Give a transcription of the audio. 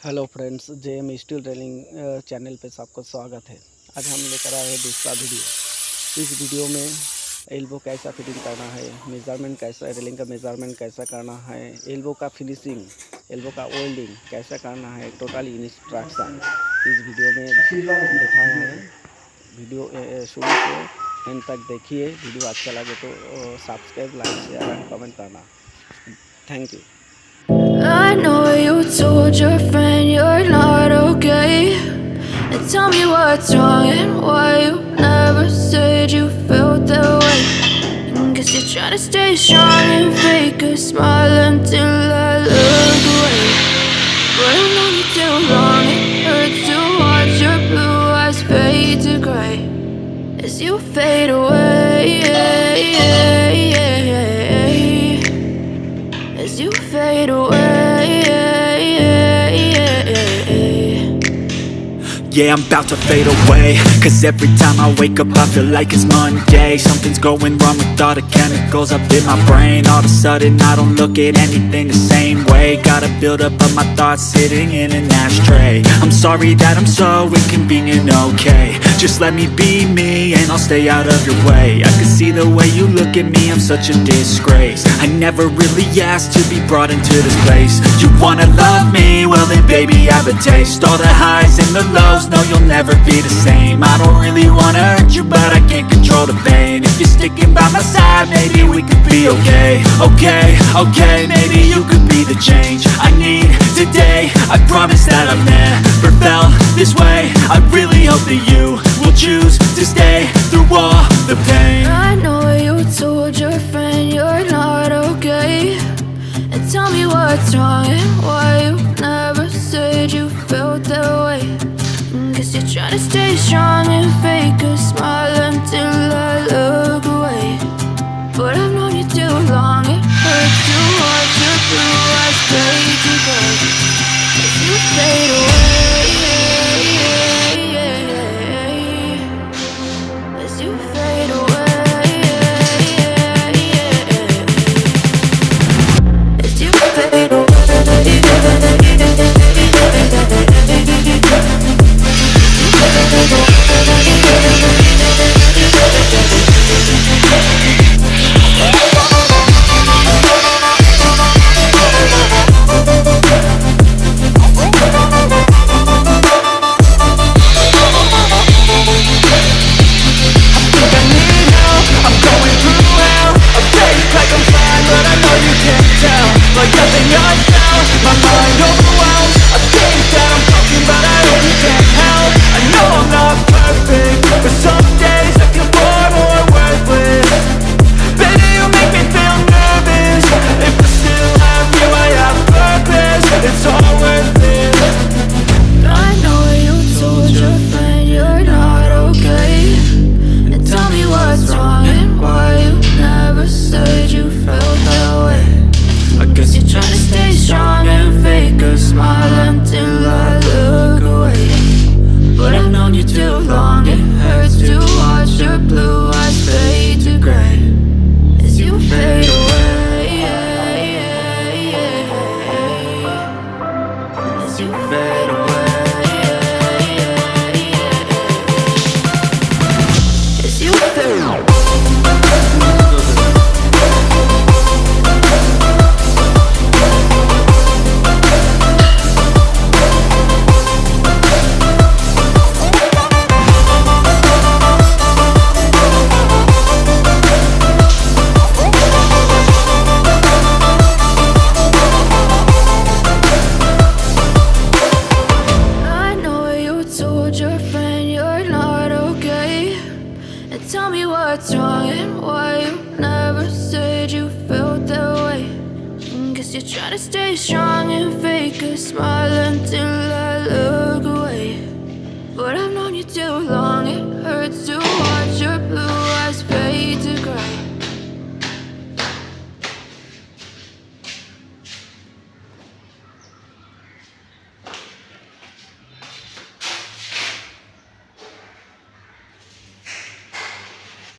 Hello friends, JM steel railing channel पे सबको स्वागत है। आज हम लेकर आए हैं दूसरा वीडियो। इस वीडियो में एल्बो कैसा फिटिंग करना है, मेज़रमेंट कैसा, रेलिंग का मेज़रमेंट कैसा करना है, एल्बो का फिनिशिंग, एल्बो का वेल्डिंग कैसा करना है, टोटल इंस्ट्रक्शन इस वीडियो में दिखाए हैं। वीडियो शुरू से एंड तक देखिए। वीडियो अच्छा लगे तो subscribe, like, share and comment करना। Thank you. I know you told your friend you're not okay, and tell me what's wrong and why you never said you felt that way. Guess you're trying to stay strong and fake a smile until I look away. But I've known you too long, it hurts to watch your blue eyes fade to gray as you fade away, as you fade away. Yeah, I'm about to fade away, cause every time I wake up I feel like it's Monday. Something's going wrong with all the chemicals up in my brain. All of a sudden I don't look at anything the same way. Gotta build up of my thoughts sitting in an ashtray. I'm sorry that I'm so inconvenient, okay. Just let me be me and I'll stay out of your way. I can see the way you look at me, I'm such a disgrace. I never really asked to be brought into this place. You wanna love me? Well then baby I have a taste. All the highs and the lows, no, you'll never be the same. I don't really wanna hurt you, but I can't control the pain. If you're sticking by my side, maybe we could be okay. Okay, maybe you could be the change I need today. I promise that I've never felt this way. I really hope that you will choose to stay through all the pain. I know you told your friend you're not okay, and tell me what's wrong and why you never said you felt that way. Guess you're trying to stay strong and fake a smile until I look away. But I've known you too long, it hurts to watch your blue eyes fade to gray as you fade away, as you fade away, as you fade away. Tell me what's wrong and why you never said you felt that way. Guess you're trying to stay strong and fake a smile until I look away. But I've known you too long.